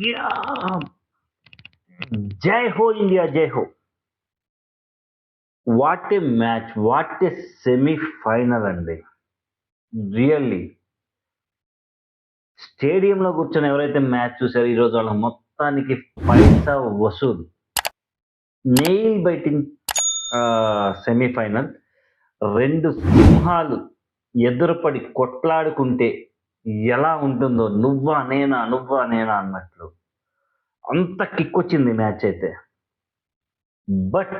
Yeah. జై హో India జై హో. What a match, what a semi-final అండి. రియల్లీ స్టేడియంలో కూర్చొని ఎవరైతే మ్యాచ్ చూసారో ఈరోజు వాళ్ళ మొత్తానికి పైసా వసూలు. Nail biting semi-final. రెండు సింహాలు ఎదురుపడి కొట్లాడుకుంటే ఎలా ఉంటుందో నువ్వా నేనా అన్నట్లు అంత కిక్ వచ్చింది మ్యాచ్ అయితే. బట్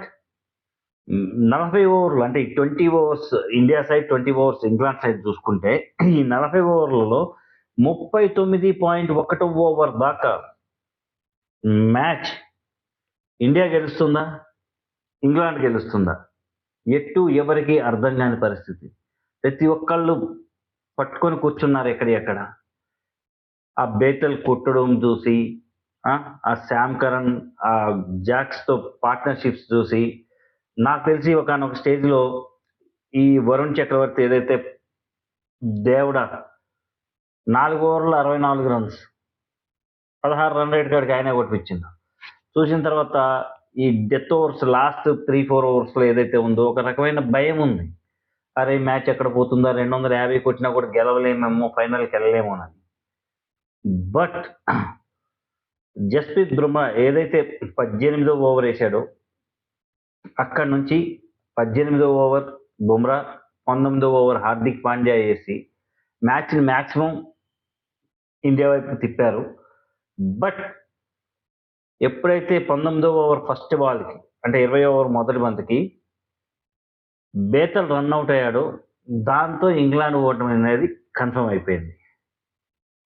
40 ఓవర్లు అంటే 20 overs India side, 20 overs England side చూసుకుంటే ఈ 40 ఓవర్లలో 39.1 ఓవర్ దాకా మ్యాచ్ ఇండియా గెలుస్తుందా, ఇంగ్లాండ్ గెలుస్తుందా, ఎటు ఎవరికి అర్థం కాని పరిస్థితి. ప్రతి ఒక్కళ్ళు పట్టుకొని కూర్చున్నారు ఎక్కడ. ఆ బేతల్ కొట్టడం చూసి, ఆ శామ్ కరణ్ ఆ జాక్స్తో పార్ట్నర్షిప్స్ చూసి, నాకు తెలిసి ఒకనొక స్టేజ్లో ఈ వరుణ్ చక్రవర్తి ఏదైతే దేవుడా 4 ఓవర్లు 64 రన్స్ 16 రన్ రేట్ కాడికి ఆయనే కొట్టిపించింది. చూసిన తర్వాత ఈ డెత్ ఓవర్స్ లాస్ట్ 3-4 ఓవర్స్లో ఏదైతే ఉందో ఒక రకమైన భయం ఉంది. అరే మ్యాచ్ ఎక్కడ పోతుందా, 250 కొట్టినా కూడా గెలవలేమేమో, ఫైనల్కి వెళ్ళలేమోనని. బట్ జస్ప్రీత్ బుమ్రా ఏదైతే 18వ ఓవర్ వేశాడో అక్కడి నుంచి 18వ ఓవర్ బుమ్రా, 19వ ఓవర్ హార్దిక్ పాండ్యా వేసి మ్యాచ్ని మ్యాక్సిమం ఇండియా వైపు తిప్పారు. బట్ ఎప్పుడైతే 19వ ఓవర్ ఫస్ట్ బాల్కి అంటే 20 ఓవర్ మొదటి బంతికి బేతల్ రన్అట్ అయ్యాడో దాంతో ఇంగ్లాండ్ ఓటమి అనేది కన్ఫర్మ్ అయిపోయింది.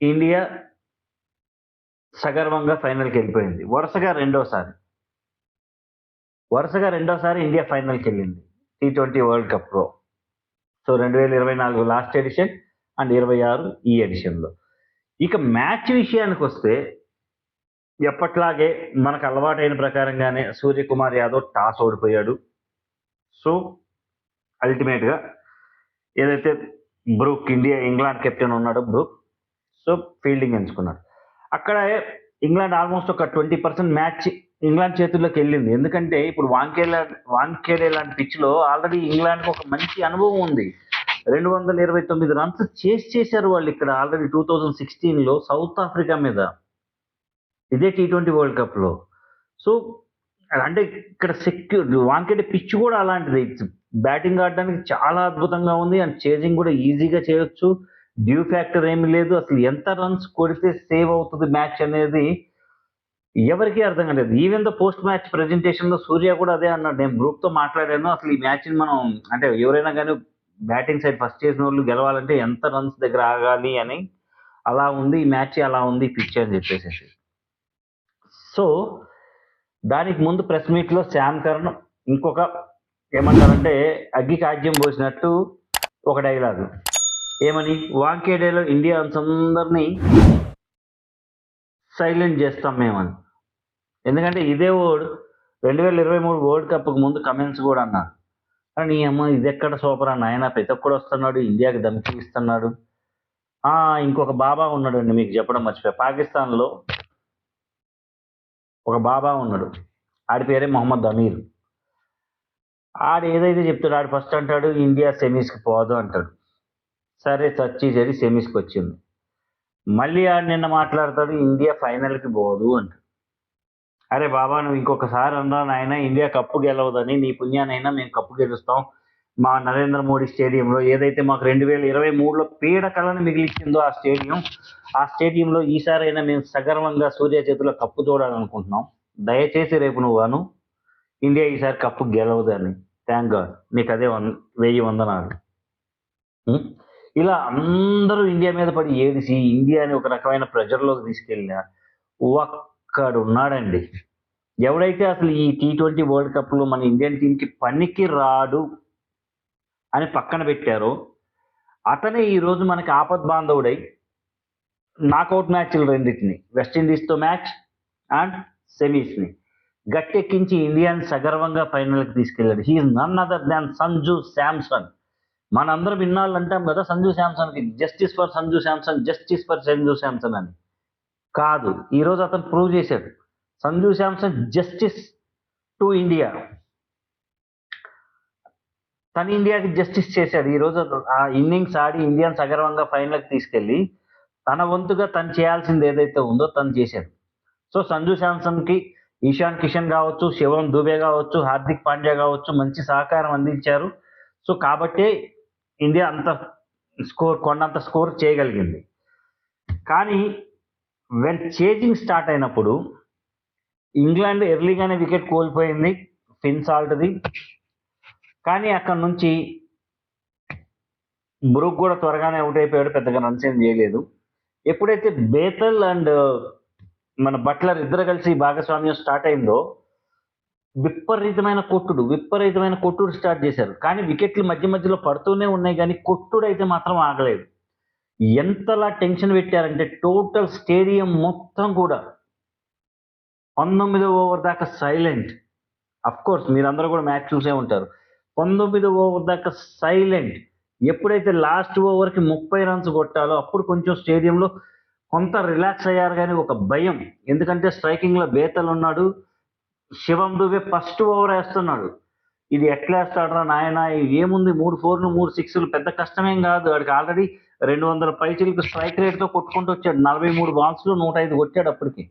ఇండియా సగర్వంగా ఫైనల్కి వెళ్ళిపోయింది. వరుసగా రెండోసారి ఇండియా ఫైనల్కి వెళ్ళింది T20 వరల్డ్ కప్లో. సో 2024 లాస్ట్ ఎడిషన్ అండ్ 26 ఈ ఎడిషన్లో. ఇక మ్యాచ్ విషయానికి వస్తే ఎప్పట్లాగే మనకు అలవాటైన ప్రకారంగానే సూర్యకుమార్ యాదవ్ టాస్ ఓడిపోయాడు. సో అల్టిమేట్గా ఏదైతే బ్రూక్ ఇంగ్లాండ్ కెప్టెన్ ఉన్నాడో బ్రూక్, సో ఫీల్డింగ్ ఎంచుకున్నాడు. అక్కడ ఇంగ్లాండ్ ఆల్మోస్ట్ ఒక 20% మ్యాచ్ ఇంగ్లాండ్ చేతుల్లోకి వెళ్ళింది. ఎందుకంటే ఇప్పుడు వాంఖేడే లాంటి పిచ్లో ఆల్రెడీ ఇంగ్లాండ్కి ఒక మంచి అనుభవం ఉంది. 229 రన్స్ చేశారు వాళ్ళు ఇక్కడ ఆల్రెడీ 2016లో సౌత్ ఆఫ్రికా మీద, ఇదే T20 వరల్డ్ కప్లో. సో అంటే ఇక్కడ సెక్యూర్ వాంఖేడే పిచ్ కూడా అలాంటిది. బ్యాటింగ్ ఆడడానికి చాలా అద్భుతంగా ఉంది అండ్ చేజింగ్ కూడా ఈజీగా చేయొచ్చు. డ్యూ ఫ్యాక్టర్ ఏమి లేదు. అసలు ఎంత రన్స్ కొడితే సేవ్ అవుతుంది మ్యాచ్ అనేది ఎవరికీ అర్థం కాలేదు. ఈవెన్ ద పోస్ట్ మ్యాచ్ ప్రెజెంటేషన్లో సూర్య కూడా అదే అన్నాడు, నేను బ్రూక్తో మాట్లాడాను, అసలు ఈ మ్యాచ్ని మనం అంటే ఎవరైనా కానీ బ్యాటింగ్ సైడ్ ఫస్ట్ చేసిన వాళ్ళు గెలవాలంటే ఎంత రన్స్ దగ్గర ఆగాలి అని. అలా ఉంది ఈ మ్యాచ్, అలా ఉంది పిచ్ అని చెప్పేసి. సో దానికి ముందు ప్రెస్ మీట్లో శామ్ కరణ్ ఇంకొక ఏమంటారంటే అగ్గి కాజ్యం పోసినట్టు ఒక డైలాగు, ఏమని, వాంఖేడేలో ఇండియన్స్ అందరినీ సైలెంట్ చేస్తాం మేమని. ఎందుకంటే ఇదే 2023 వరల్డ్ కప్కి ముందు కమెంట్స్ కూడా అన్నారు, కానీ అమ్మ ఇది ఎక్కడ సూపర్ అన్న, ఆయన ప్రతి ఒక్కడు వస్తున్నాడు ఇండియాకి ధమ్కి ఇస్తున్నాడు. ఇంకొక బాబా ఉన్నాడు అండి, మీకు చెప్పడం మర్చిపోయా. పాకిస్తాన్లో ఒక బాబా ఉన్నాడు, ఆడి పేరే మొహమ్మద్ అమీర్. ఆడు ఏదైతే చెప్తాడు, ఆడు ఫస్ట్ అంటాడు ఇండియా సెమీస్కి పోదు అంటాడు. సరే చచ్చి చెడి సెమీస్కి వచ్చింది. మళ్ళీ ఆడు నిన్న మాట్లాడతాడు ఇండియా ఫైనల్కి పోదు అంటాడు. అరే బాబా నువ్వు ఇంకొకసారి అన్నా నాయన ఇండియా కప్పు గెలవదని, నీ పుణ్యానైనా మేము కప్పు గెలుస్తాం. మా నరేంద్ర మోడీ స్టేడియంలో ఏదైతే మాకు 2023లో పీడకలను మిగిలిచ్చిందో ఆ స్టేడియంలో ఈసారైనా మేము సగర్వంగా సూర్య చేతిలో కప్పు చూడాలనుకుంటున్నాం. దయచేసి రేపు నువ్వు ఇండియా ఈసారి కప్పు గెలవదని. థ్యాంక్ గాడ్, నీకు అదే 1000 వందనాలు. ఇలా అందరూ ఇండియా మీద పడి ఏడిసి ఇండియాని ఒక రకమైన ప్రెజర్లోకి తీసుకెళ్ళినా ఒక్కడున్నాడండి, ఎవడైతే అసలు ఈ T20 వరల్డ్ కప్లో మన ఇండియన్ టీంకి పనికి రాడు అని పక్కన పెట్టారో అతనే ఈరోజు మనకి ఆపద్ బాంధవుడై నాకౌట్ మ్యాచ్లు రెండింటిని, వెస్టిండీస్తో మ్యాచ్ అండ్ సెమీస్ని గట్టెక్కించి ఇండియాని సగర్వంగా ఫైనల్కి తీసుకెళ్ళాడు. He is none other than Sanju Samson. మనందరం ఇన్నాళ్ళు అంటాం కదా సంజు శాంసన్కి, justice for Sanju Samson, justice for Sanju Samson అని. కాదు. ఈరోజు అతను ప్రూవ్ చేశాడు. Sanju Samson justice to India. తను ఇండియాకి జస్టిస్ చేశాడు. ఈరోజు ఆ ఇన్నింగ్స్ ఆడి ఇండియన్స్ సగర్వంగా ఫైనల్కి తీసుకెళ్ళి తన వంతుగా తను చేయాల్సింది ఏదైతే ఉందో తను చేశాడు. సో సంజు శాంసన్కి ఈశాన్ కిషన్ కావచ్చు, శివం దుబే కావచ్చు, హార్దిక్ పాండ్యా కావచ్చు మంచి సహకారం అందించారు. సో కాబట్టే ఇండియా అంత కొండంత స్కోర్ చేయగలిగింది. కానీ వెన్ చేజింగ్ స్టార్ట్ అయినప్పుడు ఇంగ్లాండ్ ఎర్లీగానే వికెట్ కోల్పోయింది ఫిన్ సాల్ట్ది. కానీ అక్కడ నుంచి బ్రూక్ కూడా త్వరగానే అవుట్ అయిపోయాడు, పెద్దగా రన్స్ ఏం చేయలేదు. ఎప్పుడైతే బేతల్ అండ్ మన బట్లర్ ఇద్దరు కలిసి భాగస్వామ్యం స్టార్ట్ అయిందో విపరీతమైన కొట్టుడు స్టార్ట్ చేశారు. కానీ వికెట్లు మధ్య మధ్యలో పడుతూనే ఉన్నాయి, కానీ కొట్టుడు అయితే మాత్రం ఆగలేదు. ఎంతలా టెన్షన్ పెట్టారంటే టోటల్ స్టేడియం మొత్తం కూడా 19వ ఓవర్ దాకా సైలెంట్. అఫ్ కోర్స్ మీరందరూ కూడా మ్యాచ్ చూసే ఉంటారు. 19వ ఓవర్ దాకా సైలెంట్. ఎప్పుడైతే లాస్ట్ ఓవర్కి 30 రన్స్ కొట్టాలో అప్పుడు కొంచెం స్టేడియంలో కొంత రిలాక్స్ అయ్యారు, కానీ ఒక భయం. ఎందుకంటే స్ట్రైకింగ్లో బేతల్ ఉన్నాడు, శివం దుబే ఫస్ట్ ఓవర్ వేస్తున్నాడు. ఇది ఎట్లా వేస్తాడరా నాయన, ఏముంది 3 4లు 3 6లు పెద్ద కష్టమేం కాదు. వాడికి ఆల్రెడీ 200 పైచిలకు స్ట్రైక్ రేట్తో కొట్టుకుంటూ వచ్చాడు. 43 బాల్స్లో 105 కొట్టాడు అప్పటికి.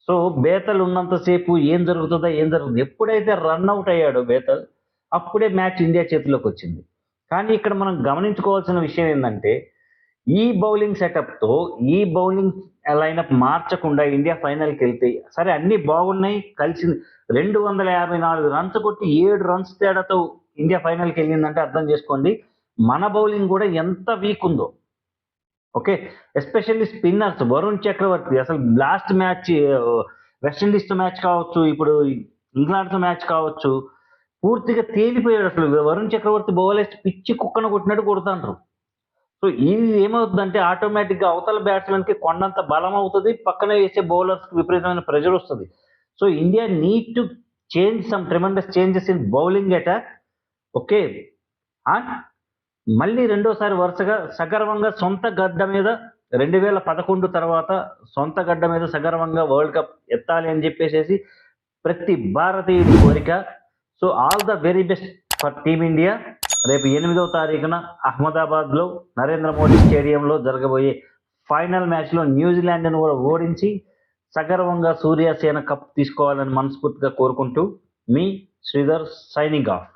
సో బేతల్ ఉన్నంతసేపు ఏం జరుగుతుందో ఎప్పుడైతే రన్అట్ అయ్యాడో బేతల్ అప్పుడే మ్యాచ్ ఇండియా చేతిలోకి వచ్చింది. కానీ ఇక్కడ మనం గమనించుకోవాల్సిన విషయం ఏంటంటే ఈ బౌలింగ్ సెటప్తో ఈ బౌలింగ్ లైనప్ మార్చకుండా ఇండియా ఫైనల్కి వెళ్తే సరే అన్నీ బాగున్నాయి, కలిసి 254 రన్స్ కొట్టి 7 రన్స్ తేడాతో ఇండియా ఫైనల్కి వెళ్ళిందంటే అర్థం చేసుకోండి మన బౌలింగ్ కూడా ఎంత వీక్ ఉందో. Okay, especially spinners. Varun Chakravarthy అసలు లాస్ట్ మ్యాచ్ వెస్టిండీస్తో మ్యాచ్ కావచ్చు, ఇప్పుడు ఇంగ్లాండ్తో మ్యాచ్ కావచ్చు, పూర్తిగా తేలిపోయాడు. అసలు వరుణ్ చక్రవర్తి బౌలర్స్ పిచ్చి కుక్కను కొట్టినట్టు కొడుతుంటారు. సో ఇది ఏమవుతుందంటే ఆటోమేటిక్గా అవతల బ్యాట్స్మెన్కి కొండంత బలం అవుతుంది, పక్కన వేసే బౌలర్స్కి విపరీతమైన ప్రెషర్ వస్తుంది. So India need to change some tremendous changes in bowling attack. Okay, and మళ్ళీ రెండోసారి వరుసగా సగర్వంగా సొంత గడ్డ మీద 2011 తర్వాత సొంత గడ్డ మీద సగర్వంగా వరల్డ్ కప్ ఎత్తాలి అని చెప్పేసి ప్రతి భారతీయుడి కోరిక. So all the very best for team India. రేపు 8వ తారీఖున అహ్మదాబాద్లో నరేంద్ర మోడీ స్టేడియంలో జరగబోయే ఫైనల్ మ్యాచ్లో న్యూజిలాండ్ను కూడా ఓడించి సగర్వంగా సూర్యసేన కప్ తీసుకోవాలని మనస్ఫూర్తిగా కోరుకుంటూ మీ శ్రీధర్ సైనింగ్ ఆఫ్.